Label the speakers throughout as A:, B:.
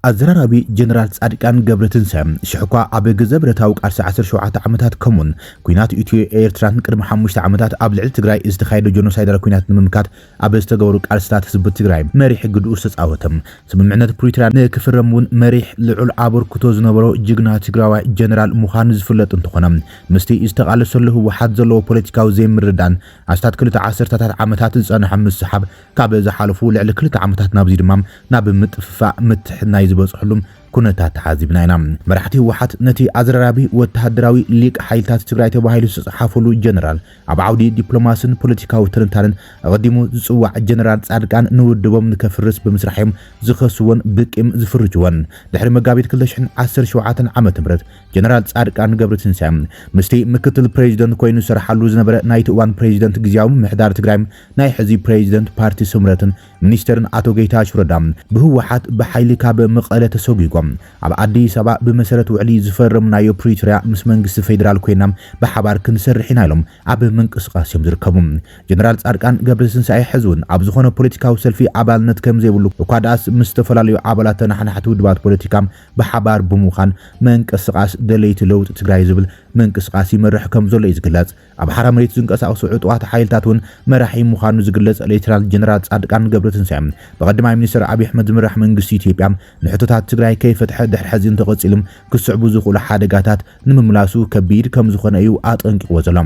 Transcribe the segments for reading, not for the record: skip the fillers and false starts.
A: أزرارابي جنرال صادقان ገብረትንሳኤ ሽሕኳ ኣብ ገዘብ ረታው ቃርሲ 17 ዓመታት ከሙን ኩናት ኢትዮ ኤርትራን ቅድሚ 5 ዓመታት ኣብ ልዕሊ ትግራይ ዝተኻየደ ጆኖሳይዳል ኩናት ንምምካት ኣብ ዝተገበሩ ቃልስታት ህዝቢ ትግራይ መሪሕ ግድኡ ዝተጻወተም ስምምዕነት ፕሪቶሪያ ንክፍረሙን መሪሕ ልዑል ኣበርክቶ ዝነበሮ ጅግና ትግራዋይ ጀነራል ሙኻን ዝፍለጥ እንትኾነ ምስቲ ዝተቃለሰሉ ህወሓት ዘለዎ ፖለቲካዊ ዘይምርዳን ኣስታት 2 ዓመታት ዝጸንሐ ምስሓብ ካብ ዝሓለፉ ልዕሊ 2 ዓመታት ናብዚ ድማ ናብ ምጥፍፋ ምትሕናይ ዝበጽሕሉም ኩነታት ተሓዚብና ኢና መራሕቲ ህወሓት ነቲ ኣዝራራቢ ወተሃደራዊ ሊቅ ሓይልታት ትግራይ ተባሂሉ ዝጽሓፈሉ ጀነራል ኣብ ዓውዲ ዲፕሎማስን ፖለቲካዊ ትንታንን ቀዲሙ ዝጽዋዕ ጀነራል ጻድቃን ንውድቦም ንከፍርስ ብምስራሕዮም ዝኸስዎን ብቂም ዝፍርጅዎን ድሕሪ መጋቢት 2017 ዓመተ ምህረት ጀነራል ጻድቃን ገብረትንሳኤ ምስቲ ምክትል ፕሬዚደንት ኮይኑ ዝሰርሓሉ ዝነበረ ናይቲ እዋን ፕሬዚደንት ግዝያዊ ምሕዳር ትግራይ ናይ ሕዚ ፕሬዚደንት ፓርቲ ስምረትን ሚኒስተርን ኣቶ ጌታቸው ረዳ ብህወሓት ብሓይሊ ካብ መቐለ ተሰጊጎም ኣብ አዲስ አበባ በመሰረት ውዕሊ ዝፈረምናዮ ፕሪቶሪያ ምስ መንግስቲ ፌደራል ኮይናም በሓባር ክንሰርሕ ኢና ኢሎም ኣብ መንቅስቃስዮም ዝርከቡ ጀነራል ጻድቃን ገብረትንሳኤ ሕዝውን ኣብ ዝኾነ ፖለቲካዊ ሰልፊ ኣባልነት ከም ዘይብሉ እኳ ዳስ ምስ ተፈላለዩ ኣባላት ተናሕናሕቲ ውድባት ፖለቲካ በሓባር ብምዃን መንቅስቃስ ደለይቲ ለውጥ ትግራይ ዝብል መንቅስቃስ ይመርሕ ከም ዘሎ ይዝግለጽ ኣብ ሓራ መሬት ዝንቀሳቀሱ ዕጡዋት ሓይልታትን መራሒ ምዃኑ ዝግለጽ ሌተናል ጀነራል ጻድቃን ገብረትንሳኤ በቀዳማይ ሚኒስትር አብይ አሕመድ ዝምራሕ መንግስቲ ኢትዮጵያ ንሕቶታት ትግራይ ከይፈትሐ ድሕሪ ሕዚ ተቐጺሎም ክስዕቡ ዝኽእሉ ሓደጋታት ንምምላሱ ከቢድ ከም ዝኾነ እዩ ኣጠንቂቕዎ ዘሎ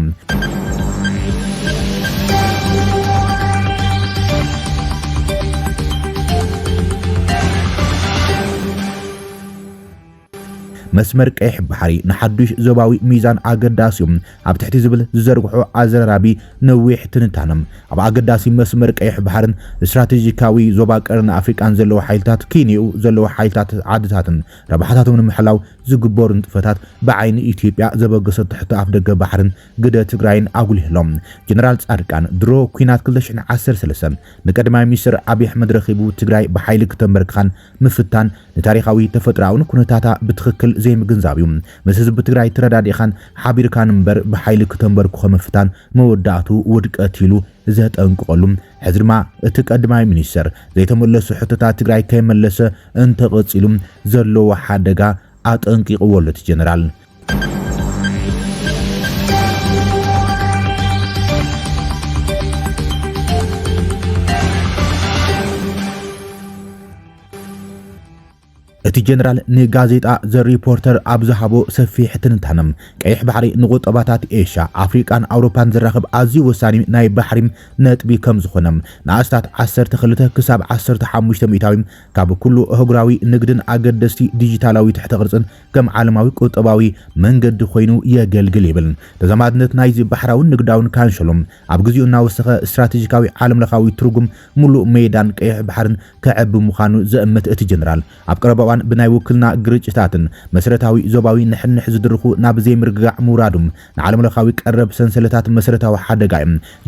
A: መስመር ቀይሕ ባሕሪ ንሓዱሽ ዞባዊ ሚዛን ኣገዳሲዮም ኣብ ትሕቲ ዝብል ዝዘርግሑ ኣዘራራቢ ነዊሕ ትንታነም ኣብ ኣገዳሲ መስመር ቀይሕ ባሕርን ስትራቴጂካዊ ዞባ ቀርኒ ኣፍሪቃን ዘለዎ ሓይልታት ኬንያኡ ዘለዎ ሓይልታት ዓድታትን ረባሕታቶም ንምሕላው ዝግበሩ ንጥፈታት ብዓይኒ ኢትዮጵያ ዘበገሰ ትሕቲ ኣፍ ደገ ባሕርን ግደ ትግራይን ኣጉሊህሎም ጀነራል ጻድቃን ድሮ ኩናት 2013 ንቀዳማይ ሚኒስትር አብይ አሕመድ ረኺቡ ትግራይ ብሓይሊ ከተንበርክኻን ምፍታን ንታሪኻዊ ተፈጥራውን ኩነታታ ብትኽክል ዘይምግንዛብዩ ምስ ህዝቢ ትግራይ ተረዳዲኻን ሓቢርካን እምበር ብሓይሊ ከተንበርኩ ከምፍታን መወዳእቱ ውድቀት ኢሉ ዘጠንቅቐሉ ሕዚ ድማ እቲ ቀዳማይ ሚኒስትር ዘይተመለሱ ሕቶታት ትግራይ ከይመለሰ እንተቐጺሉ ዘለዎ ሓደጋ ኣጠንቂቕዎሉ እቲ ጀነራል እቲ ጀነራል ንጋዜጣ ዘ ሪፖርተር ኣብ ዝሃቦ ሰፊሕ ትንታነም ቀይሕ ባሕሪ ንቁጠባታት ኤሽያ ኣፍሪቃን ኣውሮፓን ዝራኸብ ኣዝዩ ወሳኒ ናይ ባሕሪ ነጥቢ ከም ዝኾነም ንኣስታት 12 ክሳብ 15 ሚታዊ ካብ ኩሉ ኣህጉራዊ ንግድን ኣገደስቲ ዲጂታላዊ ትሕተ ቅርጽን ከም ዓለማዊ ቁጠባዊ መንገዲ ኮይኑ የገልግል ይብል ተዛማድነት ናይዚ ባሕራውን ንግዳውን ካንሸሎም ኣብ ግዚኡ እናወሰኸ ስትራቴጂካዊ ዓለምለኻዊ ትርጉም ሙሉእ ሜዳን ቀይሕ ባሕርን ከዕቢ ምዃኑ ዘእምት እቲ ጀነራል ኣብ ቀረባ ብናይ ውክልና ግርጭታትን መሰረታዊ ዞባዊ ንሕንሕ ዝድርኹ ናብ ዘይምርግጋዕ ምውራዱም ንዓለምለኻዊ ቀረብ ሰንሰለታት መሰረታዊ ሓደጋ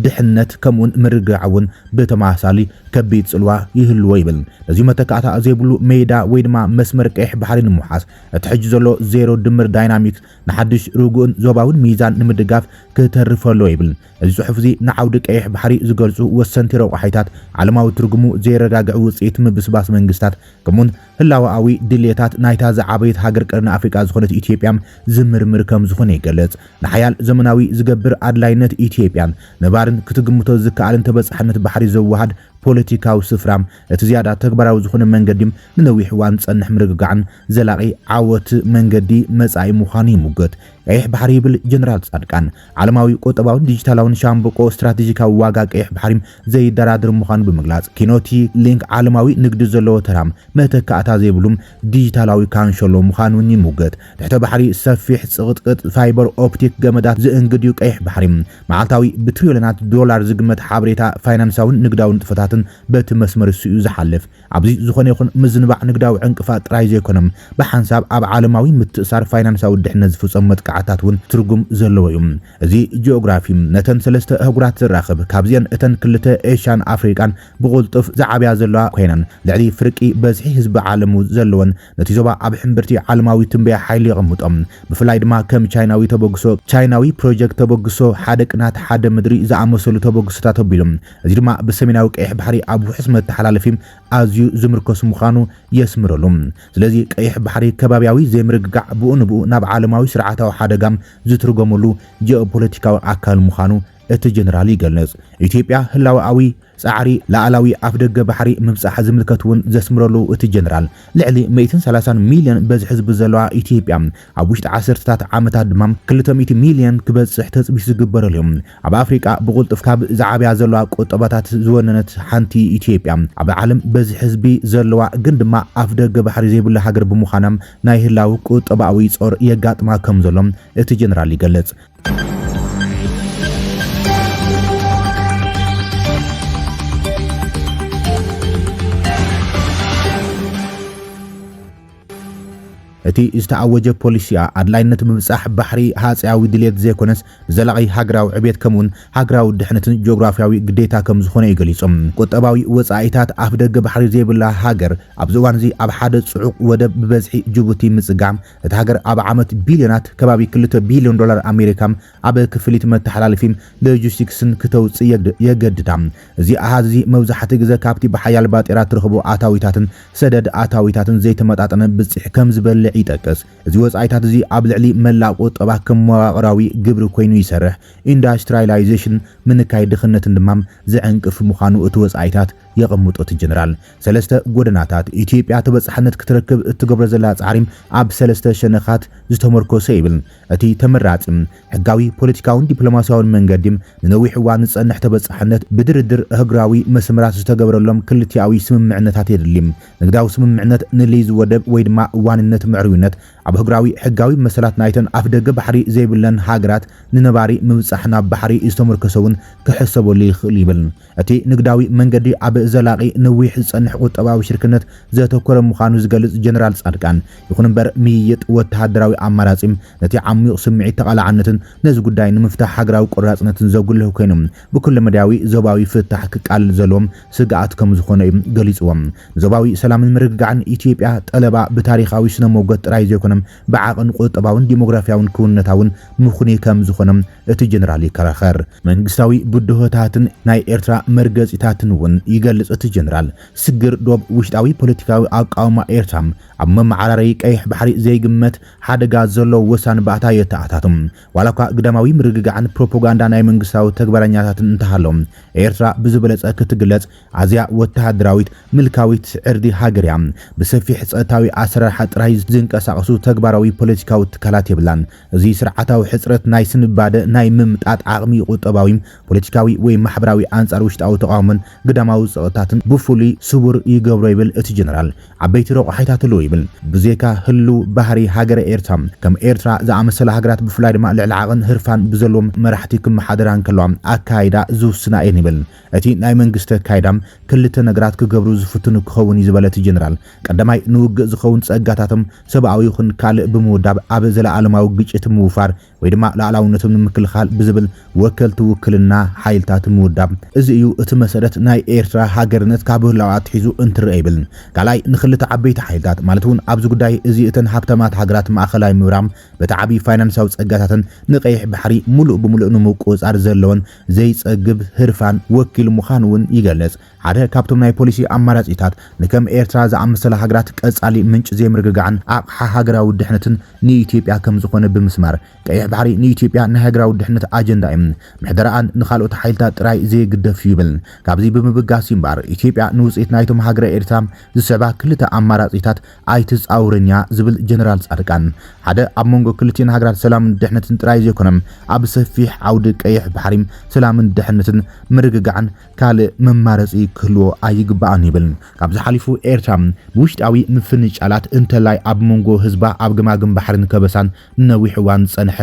A: ድሕነት ከምኡን ምርግጋዕውን ብተማሳሊ ከቢድ ጽልዋ ይህልዎ ይብል እዚ መተካእታ ዘይብሉ ሜዳ ወይ ድማ መስመር ቀይሕ ባሕሪ ንምሓስ እቲ ሕጂ ዘሎ ዜሮ ድምር ዳይናሚክስ ንሓድሽ ርጉእን ዞባውን ሚዛን ንምድጋፍ ከተርፈሎ ይብል እዚ ጽሑፍ እዚ ንዓውዲ ቀይሕ ባሕሪ ዝገልጹ ወሰንቲ ረቑሒታት ዓለማዊ ትርጉሙ ዘይረጋግዕ ውጽኢት ምብስባስ መንግስታት ከምኡን ህላዋዊ ድልየታት ናይታ ዝዓበየት ሃገር ቀርኒ ኣፍሪቃ ዝኾነት ኢትዮጵያ ዝምርምር ከም ዝኾነ ይገልጽ ንሓያል ዘመናዊ ዝገብር ኣድላይነት ኢትዮጵያን ነባርን ክትግምቶ ዝከኣልን ተበጻሕነት ባሕሪ ዘወሃድ ፖለቲካዊ ስፍራም እቲ ዝያዳ ተግባራዊ ዝኾነ መንገዲ ንነዊሕ እዋን ጸንሕ ምርግጋዕን ዘላቂ ዓወት መንገዲ መጻኢ ምዃኑ ይሙገት ቀይሕ ባሕሪ ይብል ጀነራል ጻድቃን ዓለማዊ ቁጠባውን ዲጂታላውን ሻምበቆ ስትራቴጂካዊ ዋጋ ቀይሕ ባሕሪ ዘይደራድር ምዃኑ ብምግላጽ ኪኖቲ ሊንክ ዓለማዊ ንግዲ ዘለዎ ተራም መተካእታ ዘይብሉም ዲጂታላዊ ካንሸሎ ምዃኑ ይሙገት ትሕተ ባሕሪ ሰፊሕ ጽቕጥቅጥ ፋይበር ኦፕቲክ ገመዳት ዝእንግድዩ ቀይሕ ባሕሪ መዓልታዊ ብትሪሊዮናት ዶላር ዝግመት ሓበሬታ ፋይናንሳውን ንግዳውን ጥፈታትን በቲ መስመር እሱ ዝሓልፍ ኣብዚ ዝኾነ ይኹን ምዝንባዕ ንግዳዊ ዕንቅፋት ጥራይ ዘይኮነም ብሓንሳብ ኣብ ዓለማዊ ምትእሳር ፋይናንሳዊ ድሕነት ዝፍጸም መጥቃዕታትን ትርጉም ዘለዎ እዩ እዚ ጂኦግራፊ ነተን ሰለስተ ኣህጉራት ዝራኸብ ካብዚአን እተን ክልተ ኤሽያን ኣፍሪቃን ብቁልጡፍ ዝዓብያ ዘለዋ ኮይነን ልዕሊ ፍርቂ በዝሒ ህዝቢ ዓለም ዘለወን ነቲ ዞባ ኣብ ሕምብርቲ ዓለማዊ ትንበያ ሓይሊ ይቕምጦም ብፍላይ ድማ ከም ቻይናዊ ተበግሶ ቻይናዊ ፕሮጀክት ተበግሶ ሓደ ቅናት ሓደ ምድሪ ዝኣመሰሉ ተበግሶታት ኣቢሎም እዚ ድማ ብሰሜናዊ ቀይሕ ባሕሪ ኣብ ውሕስ መተሓላለፊም ኣዝዩ ዝምርከስ ምዃኑ የስምረሎም ስለዚ ቀይሕ ባሕሪ ከባቢያዊ ዘይምርግጋዕ ብኡንብኡ ናብ ዓለማዊ ስርዓታዊ ሓደጋም ዝትርጎመሉ ጂኦፖለቲካዊ ኣካል ምዃኑ እቲ ጀነራል ይገልጽ ኢትዮጵያ ህላዋዊ ጻዕሪ ላዕላዊ ኣፍ ደገ ባሕሪ ምብጻሕ ዝምልከትውን ዘስምረሉ እቲ ጀነራል ልዕሊ 130 ሚልዮን በዝሒ ህዝቢ ዘለዋ ኢትዮጵያ ኣብ ውሽጢ 10 ዓመታት ድማ 200 ሚልዮን ክበጽሕ ተጽቢሕ ዝግበረሉ እዮም ኣብ ኣፍሪቃ ብቁልጥፍ ካብ ዝዓብያ ዘለዋ ቁጠባታት ዝወነነት ሓንቲ ኢትዮጵያ ኣብ ዓለም በዝሒ ህዝቢ ዘለዋ ግን ድማ ኣፍ ደገ ባሕሪ ዘይብላ ሃገር ብምዃናም ናይ ህላዊ ቁጠባዊ ጾር የጋጥማ ከም ዘሎም እቲ ጀነራል ይገልጽ እቲ ዝተዓወጀ ፖሊሲያ ኣድላይነት ምብጻሕ ባሕሪ ሃጽያዊ ድሌት ዘይኮነስ ዘላቂ ሃገራዊ ዕብየት ከምውን ሃገራዊ ድሕነትን ጂኦግራፊያዊ ግዴታ ከም ዝኾነ ይገሊጾም ቁጠባዊ ወጻኢታት ኣፍ ደገ ባሕሪ ዘይብላ ሃገር ኣብ ዝዋን እዚ ኣብ ሓደ ጽዑቕ ወደብ ብበዝሒ ጅቡቲ ምጽጋም እቲ ሃገር ኣብ ዓመት ቢልዮናት ከባቢ 2 ቢልዮን ዶላር ኣሜሪካ ኣብ ክፍሊት መተሓላለፊ ሎጂስቲክስን ክተውጽእ የገድዳ እዚ ኣሃዝ እዚ መብዛሕትኡ ግዜ ካብቲ ብሓያል ባጤራት ትረኽቦ ኣታዊታትን ሰደድ ኣታዊታትን ዘይተመጣጠነ ብጽሕ ከም ዝበልዕ ይጠቅስ እዚ ወጻኢታት እዚ ኣብ ልዕሊ መላእ ቁጠባ ከም መዋቕራዊ ግብሪ ኮይኑ ይሰርሕ ኢንዳስትሪያላይዜሽን ምንካይ ድኽነትን ድማ ዝዕንቅፍ ምዃኑ እቲ ወጻኢታት የቐምጦት ጀነራል ሰለስተ ጎደናታት ኢትዮጵያ ተበጻሕነት ክትረክብ እትገብሮ ዘላ ጻዕሪም ኣብ ሰለስተ ሸነኻት ዝተመርኮሰ ይብል እቲ ተመራጺ ሕጋዊ ፖለቲካውን ዲፕሎማሲያውን መንገዲ ንነዊሕ እዋን ዝጸንሕ ተበጻሕነት ብድርድር ህግራዊ መስመራት ዝተገብረሎም ክልቲያዊ ስምምዕነታት የድልም ንግዳዊ ስምምዕነት ንሊዝ ወደብ ወይ ድማ ዋንነት ምዕሩይነት ኣብ ህግራዊ ሕጋዊ መሰላት ናይተን ኣፍ ደገ ባሕሪ ዘይብለን ሃገራት ንነባሪ ምብጻሕ ናብ ባሕሪ ዝተመርኮሰውን ክሕሰበሉ ይኽእል ይብል እቲ ንግዳዊ መንገዲ ኣብ ዘላቂ ነዊሕ ዝጸንሕ ቁጠባዊ ሽርክነት ዘተኮረ ምዃኑ ዝገልጽ ጀነራል ጻድቃን ይኹን እምበር ምይይጥ ወተሃደራዊ ኣማራጺም ነቲ ዓሚቕ ስምዒት ተቓላዕነትን ነዚ ጉዳይ ንምፍታሕ ሃገራዊ ቆራጽነትን ዘጉልህ ኮይኖም ብኩሉ መዳያዊ ዞባዊ ፍታሕ ክቃልል ዘለዎም ስግኣት ከም ዝኾነ ገሊጽዎም ዞባዊ ሰላምን ምርግጋዕን ኢትዮጵያ ጠለባ ብታሪኻዊ ስነ ሞገድ ጥራይ ዘይኮነም ብዓቕን ቁጠባውን ዲሞግራፊያውን ክውነታውን ምኹኒ ከም ዝኾነም እቲ ጀነራል ይከራኸር መንግስታዊ ብድሆታትን ናይ ኤርትራ መርገጺታትን እውን ይገልጽ እቲ ጀነራል ስግር ዶብ ውሽጣዊ ፖለቲካዊ ኣቃውማ ኤርትራ ኣብ መማዓራረይ ቀይሕ ባሕሪ ዘይግመት ሓደጋ ዘሎ ወሳን ባእታ የተኣታቱም ዋላኳ ግዳማዊ ምርግጋዕን ፕሮፓጋንዳ ናይ መንግስታዊ ተግባራኛታትን እንተሃሎም ኤርትራ ብዝበለጸ ክትግለጽ ኣዝያ ወተሃደራዊት ምልካዊት ዕርዲ ሃገርያ ብሰፊሕ ጸጥታዊ ኣሰራርሓ ጥራይ ዝንቀሳቐሱ ተግባራዊ ፖለቲካዊ ትካላት የብላን እዚ ስርዓታዊ ሕጽረት ናይ ስንባደ ናይ ምምጣጥ ዓቕሚ ቁጠባዊ ፖለቲካዊ ወይ ማሕበራዊ አንጻር ውሽጣዊ ተቃውሞን ግዳማዊ ጸጥታትን ብፍሉይ ስቡር ይገብሮ ይብል እቲ ጀነራል ዓበይቲ ረቑሒታት ኣሎ ይብል ብዜካ ህሉ ባህሪ ሃገረ ኤርትራ ከም ኤርትራ ዝኣመሰለ ሃገራት ብፍላይ ድማ ልዕሊ ዓቕን ህርፋን ብዘለዎም መራሕቲ ክመሓደራን ከለዎም ኣካይዳ ዝውስና እየን ይብል እቲ ናይ መንግስቲ ኣካይዳም ክልተ ነገራት ክገብሩ ዝፍትኑ ክኸውን ይዝበለ እቲ ጀነራል ቀዳማይ ንውግእ ዝኸውን ጸጋታቶም ሰብኣዊ ይኹን ካልእ ብምውዳብ ኣብ ዘለዓለማዊ ግጭት ምውፋር ወይ ድማ ላዕላውነቶም ንምክልኻል ብዝብል ወከልቲ ውክልና ሓይልታት ምውዳብ እዚ እዩ እቲ መሰረት ናይ ኤርትራ ሃገርነት ካብ ህላዋ ትሒዙ እንትርአ ይብል ካልኣይ ንኽልተ ዓበይቲ ሓይልታት ማለት እውን ኣብዚ ጉዳይ እዚ እተን ሃብታማት ሃገራት ማእኸላይ ምብራም በቲ ዓብዪ ፋይናንሳዊ ጸጋታትን ንቀይሕ ባሕሪ ሙሉእ ብምሉእ ንምቁጻር ዘለዎን ዘይጸግብ ህርፋን ወኪል ምዃኑ እውን ይገልጽ ሓደ ካብቶም ናይ ፖሊሲ ኣማራጺታት ንከም ኤርትራ ዝኣመሰለ ሃገራት ቀጻሊ ምንጭ ዘይምርግጋዕን ኣቕሓ ሃገራዊ ድሕነትን ንኢትዮጵያ ከም ዝኾነ ብምስማር ቀይሕ ባሕሪ ንኢትዮጵያ ናይ ሃገራዊ ድሕነት ኣጀንዳ እዩ ምሕደራን ንኻልኦት ሓይልታት ጥራይ ዘይግደፍ ይብል ካብዚ ብምብጋስ እምበር ኢትዮጵያ ንውጽኢት ናይቶም ሃገረ ኤርትራ ዝስዕባ ክልተ ኣማራጺታት ኣይትጻውርኛ ዝብል ጀነራል ጻድቃን ሓደ ኣብ መንጎ ክልቲአን ሃገራት ሰላምን ድሕነትን ጥራይ ዘይኮነም ኣብ ሰፊሕ ዓውዲ ቀይሕ ባሕሪ ሰላምን ድሕነትን ምርግጋዕን ካልእ መማረጺ ክህልዎ ኣይግባእን ይብል ካብዚ ሓሊፉ ኤርትራ ብውሽጣዊ ምፍንጫላት እንተላይ ኣብ መንጎ ህዝባ ኣብ ግማግም ባሕርን ከበሳን ንነዊሕ እዋን ጸንሐ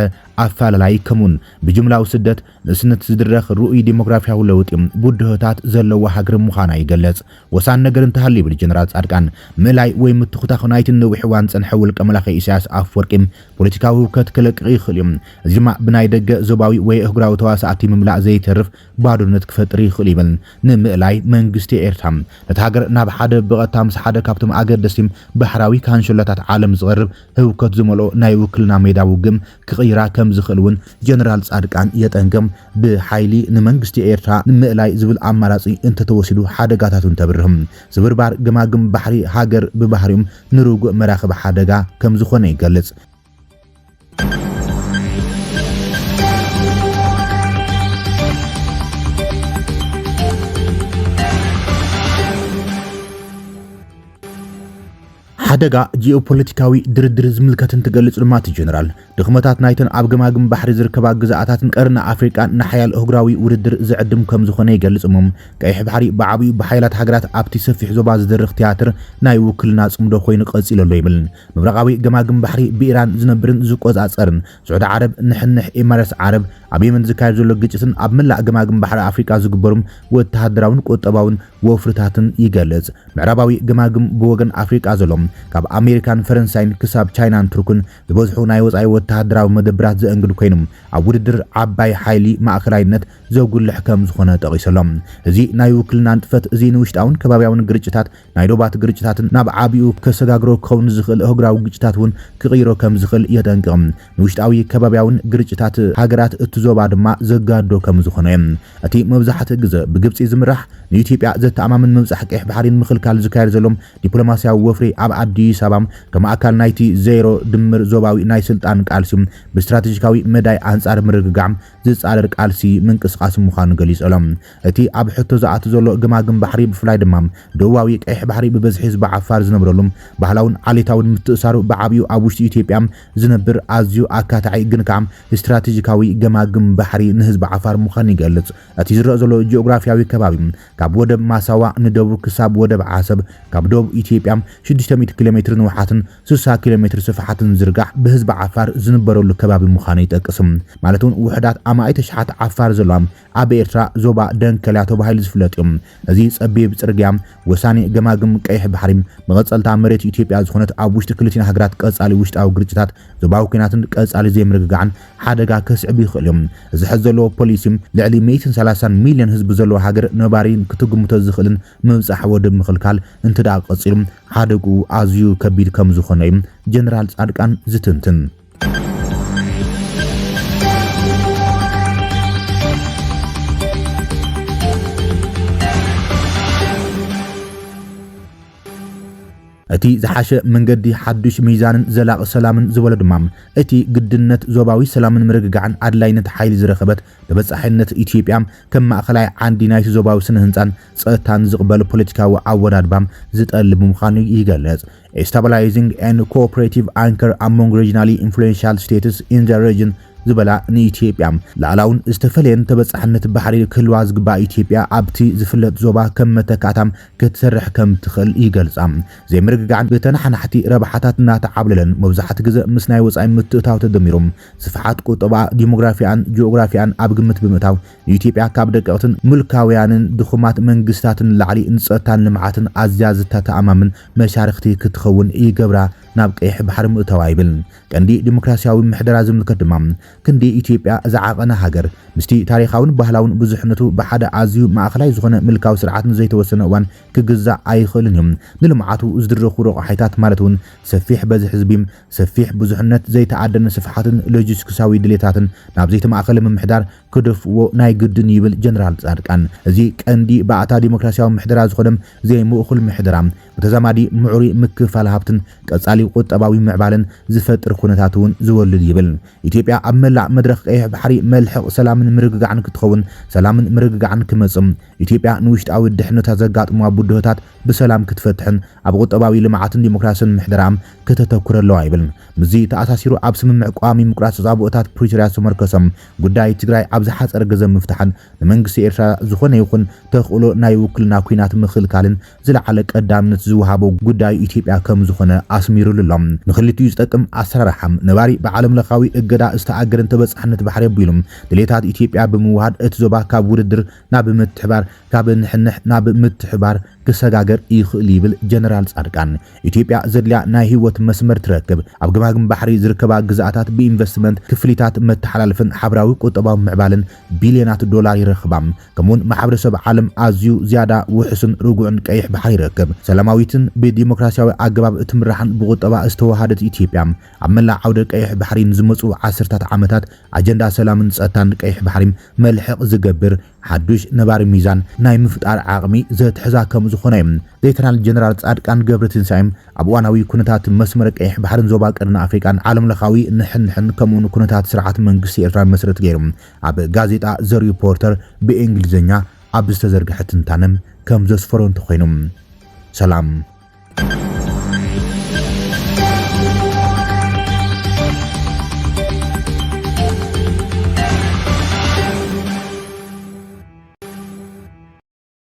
A: ኣፈላላይ ከምውን ብጅምላዊ ስደት ንእስነት ዝድረኽ ርኡይ ዲሞግራፊያዊ ለውጢ ቡድሆታት ዘለዎ ሃገር ምዃና ይገልጽ ወሳን ነገር እንተሃሉ ይብል ጀነራል ጻድቃን ምእላይ ወይ ምትኹታኽ ናይቲ ነዊሕ እዋን ጸንሐ ውልቀ መላኸ ኢሳያስ ኣፈወርቂ ፖለቲካዊ ውከት ክለቅቕ ይኽእል እዩ እዚ ድማ ብናይ ደገ ዞባዊ ወይ እህጉራዊ ተዋሳእቲ ምምላእ ዘይተርፍ ባዶነት ክፈጥር ይኽእል ይብል ንምእላይ መንግስቲ ኤርትራ ነታገር ናብ ሓደ ብቐጥታ ምስ ሓደ ካብቶም ኣገደስቲ ባህራዊ ካንሸሎታት ዓለም ዝቐርብ ህውከት ዝመልኦ ናይ ውክልና ሜዳ ውግም ክቕይራ ከም ዝኽእልውን ጀነራል ጻድቃን የጠንቅም ብሓይሊ ንመንግስቲ ኤርትራ ንምእላይ ዝብል ኣማራጺ እንተተወሲዱ ሓደጋታቱን ተብርህም ዝብርባር ገማግም ባሕሪ ሃገር ብባህሪኦም ንርጉእ መራኸቢ ሓደጋ ከም ዝኾነ ይገልጽ ሓደጋ ጂኦፖለቲካዊ ድርድር ዝምልከትን ትገልጽ ልማት ጀነራል ድኽመታት ናይተን ኣብ ገማግም ባሕሪ ዝርከባ ግዛኣታትን ቀርና ኣፍሪቃን ንሓያል እግራዊ ውድድር ዝዕድም ከም ዝኾነ ይገልጽሞም ቀይሕ ባሕሪ ብዓብዩ ብሓይላት ሃገራት ኣብቲ ሰፊሕ ዞባ ዝደርኽ ቲያትር ናይ ውክልና ጽምዶ ኮይኑ ቀጺሉ ኣሎ ይብል ምብራቓዊ ገማግም ባሕሪ ብኢራን ዝነብርን ዝቆጻጸርን ሱዑድ ዓረብ ንሕንሕ ኤማሬትስ ዓረብ ኣብ የመን ዝካየድ ዘሎ ግጭትን ኣብ መላእ ገማግም ባሕሪ ኣፍሪቃ ዝግበሩም ወተሃደራውን ቆጠባውን ወፍርታትን ይገልጽ ምዕራባዊ ገማግም ብወገን ኣፍሪቃ ዘሎም ካብ ኣሜሪካን ፈረንሳይን ክሳብ ቻይናን ቱርክን ዝበዝሑ ናይ ወጻኢ ወተሃደራዊ መደብራት ዘእንግዱ ኮይኖም ኣብ ውድድር ዓባይ ሓይሊ ማእከላይነት ዘጉልሕ ከም ዝኾነ ጠቒሶሎም እዚ ናይ ውክልና ንጥፈት እዚ ንውሽጣውን ከባቢያውን ግርጭታት ናይ ዶባት ግርጭታትን ናብ ዓብዩ ከሰጋግሮ ክኸውን ዝኽእል እግራዊ ግጭታት እውን ክቕይሮ ከም ዝኽእል የጠንቅቕ ንውሽጣዊ ከባቢያውን ግርጭታት ሃገራት እትዞባ ድማ ዘጋዶ ከም ዝኾነ እቲ መብዛሕትኡ ግዜ ብግብፂ ዝምራሕ ንኢትዮጵያ ዘተኣማምን መብጻሕ ቀይሕ ባሕሪን ምኽልካል ዝካየድ ዘሎም ዲፕሎማስያዊ ወፍሪ ኣብ አዲስ አበባ ከማእካል ናይቲ ዜሮ ድምር ዞባዊ ናይ ስልጣን ቃልሲ ብስትራቴጂካዊ መዳይ አንጻር ምርግጋም ዝጻረር ቃልሲ ምንቅስቃስ ምዃኑ ገሊጾሎም እቲ ኣብ ሕቶ ዝኣቱ ዘሎ ገማግም ባሕሪ ብፍላይ ድማ ደቡባዊ ቀይሕ ባሕሪ ብበዝሒ ህዝቢ ዓፋር ዝነብረሉም ባህላውን ዓሌታውን ምትእሳሩ ብዓብዩ ኣብ ውሽጢ ኢትዮጵያ ዝነብር ኣዝዩ ኣካታዒ ግን ከዓ ስትራቴጂካዊ ገማግም ባሕሪ ንህዝቢ ዓፋር ምዃኑ ይገልጽ እቲ ዝረአ ዘሎ ጂኦግራፊያዊ ከባቢ ካብ ወደብ ማሳዋ ንደቡብ ክሳብ ወደብ ዓሰብ ካብ ደቡብ ኢትዮጵያ 600 ኪሎ ሜትር ንውሓትን 60 ኪሎ ሜትር ስፍሓትን ዝርጋሕ ብህዝቢ ዓፋር ዝነበረሉ ከባቢ ምዃኑ ይጠቅስም ማለት እውን ውሕዳት ኣማይ ተሽሓት ዓፋር ዘሎም ኣብ ኤርትራ ዞባ ደንከላ ተባሂሉ ዝፍለጥ እዮም እዚ ጸቢብ ጽርግያ ወሳኒ ገማግም ቀይሕ ባሕሪ መቐጸልታ መሬት ኢትዮጵያ ዝኾነት ኣብ ውሽጢ ክልቲና ሃገራት ቀጻሊ ውሽጣዊ ግጭታት ዞባዊ ኩናትን ቀጻሊ ዘይምርግጋዕን ሓደጋ ከስዕብ ይኽእል እዮም እዚ ሕዚ ዘለዎ ፖሊሲ ልዕሊ 130 ሚልዮን ህዝቢ ዘለዎ ሃገር ነባሪን ክትግምቶ ዝኽእልን ምብጻሕ ወደብ ምኽልካል እንትዳ ቀጺሉ ሓደጉ ኣዝዩ ከቢድ ከም ዝኾነ ጀነራል ጻድቃን ዝትንትን እቲ ዝሓሸ መንገዲ ሓዱሽ ሚዛንን ዘላቕ ሰላምን ዝበለ ድማ እቲ ግድነት ዞባዊ ሰላምን ምርግጋዕን ኣድላይነት ሓይሊ ዝረኸበት ተበጻሒነት ኢትዮጵያ ከም ማእኸላይ ዓንዲ ናይቲ ዞባዊ ስነ ህንጻን ጸጥታን ዝቕበል ፖለቲካዊ ኣወዳድባም ዝጠልብ ምዃኑ ይገልጽ stabilizing and cooperative anchor among regionally influential states in the region ዝበላ ንኢትዮጵያ ላዕላውን ዝተፈለየን ተበጻሕነት ባሕሪ ክህልዋ ዝግባእ ኢትዮጵያ ኣብቲ ዝፍለጥ ዞባ ከም መተካታም ክትሰርሕ ከም ትኽእል ይገልጻ ዘይምርግጋዕን ብተናሓናሕቲ ረብሓታት እናተዓብለለን መብዛሕትኡ ግዜ ምስ ናይ ወጻኢ ምትእታው ተደሚሮም ስፍሓት ቁጠባ ዲሞግራፊያን ጂኦግራፊያን ኣብ ግምት ብምእታው ኢትዮጵያ ካብ ደቀቕትን ሙልካውያንን ድኹማት መንግስታትን ላዕሊ ንጸጥታን ልምዓትን ኣዝያ ዝተተኣማምን መሻርክቲ ክትኸውን ይገብራ ናብ ቀይሕ ባሕሪ ምእታዋ ይብል ቀንዲ ዲሞክራሲያዊ ምሕደራ ዝምልከት ድማ ክንዲ ኢትዮጵያ ዝዓቐነ ሃገር ምስቲ ታሪኻውን ባህላውን ብዙሕነቱ ብሓደ ኣዝዩ ማእኸላይ ዝኾነ ምልካዊ ስርዓትን ዘይተወሰነ እዋን ክግዛእ ኣይኽእልን እዮም ንልምዓቱ ዝድረኹ ረቑሒታት ማለት እውን ሰፊሕ በዝሒ ህዝቢ ሰፊሕ ብዙሕነት ዘይተዓደነ ስፍሓትን ሎጂስቲክሳዊ ድሌታትን ናብ ዘይተማእኸለ ምምሕዳር ክደፍዎ ናይ ግድን ይብል ጀነራል ጻድቃን እዚ ቀንዲ ባእታ ዲሞክራሲያዊ ምሕደራ ዝኾነ ዘይምእኹል ምሕደራ ብተዛማዲ ምዑሪ ምክፋል ሃብትን ቀጻሊ ቁጠባዊ ምዕባልን ዝፈጥር ኩነታት እውን ዝወልድ ይብል ኢትዮጵያ ኣብ መላእ መድረኽ ቀይሕ ባሕሪ መልሕቕ ሰላምን ምርግጋዕን ክትኸውን ሰላምን ምርግጋዕን ክመጽም ኢትዮጵያ ንውሽጣዊ ድሕነታት ዘጋጥሙ ቡድሆታት ብሰላም ክትፈትሕን ኣብ ቁጠባዊ ልምዓትን ዲሞክራሲን ምሕደራም ከተተኩር ኣለዋ ይብል ምዚ ተኣሳሲሩ ኣብ ስምምዕ ቋሚ ምቁራጽ ጻብኦታት ፕሪቶሪያ ዝተመርኮሰም ጉዳይ ትግራይ ኣብ ዝሓጸረ ግዜ ምፍታሕን ንመንግስቲ ኤርትራ ዝኾነ ይኹን ተኽእሎ ናይ ውክልና ኩናት ምኽልካልን ዝለዓለ ቀዳምነት ዝወሃቦ ጉዳይ ኢትዮጵያ ከም ዝኾነ ኣስሚሩሎም ንኽልቲኡ ዝጠቅም ኣሰራርሓም ነባሪ ብዓለም ለኻዊ እገዳ ዝተኣገረን ተበጻሕነት ባሕሪ ኣቢሎም ድሌታት ኢትዮጵያ ብምውሃድ እቲ ዞባ ካብ ውድድር ናብ ምትሕባር ካብ ንሕንሕ ናብ ምትሕባር ክሰጋገር ይኽእል ይብል ጀነራል ጻድቃን ኢትዮጵያ ዘድልያ ናይ ህይወት መስመር ትረክብ ኣብ ገማግም ባሕሪ ዝርከባ ግዛኣታት ብኢንቨስትመንት ክፍሊታት መተሓላለፍን ሓብራዊ ቁጠባዊ ምዕባልን ዝባልን ቢልዮናት ዶላር ይረክባም ከምኡን ማሕበረሰብ ዓለም ኣዝዩ ዝያዳ ውሕስን ርጉዕን ቀይሕ ባሕሪ ይረክብ ሰላማዊትን ብዲሞክራሲያዊ ኣገባብ እትምራሕን ብቁጠባ ዝተዋሃደት ኢትዮጵያ ኣብ መላእ ዓውደ ቀይሕ ባሕሪ ንዝመፁ 10 ዓመታት ኣጀንዳ ሰላምን ጸጥታን ቀይሕ ባሕሪ መልሕቕ ዝገብር ሓዱሽ ነባሪ ሚዛን ናይ ምፍጣር ዓቕሚ ዘትሕዛ ከም ዝኾነ ሌተናል ጀነራል ጻድቃን ገብረትንሳኤ ኣብ እዋናዊ ኩነታት መስመር ቀይሕ ባሕርን ዞባ ቀርኒ ኣፍሪቃን ዓለም ለኻዊ ንሕንሕን ከምኡን ኩነታት ስርዓት መንግስቲ ኤርትራ መሰረት ገይሮም ኣብ ጋዜጣ ዘ ሪፖርተር ብእንግሊዝኛ ኣብ ዝተዘርግሐ ትንታነም ከም ዘስፈሮ እንተኾይኖም ሰላም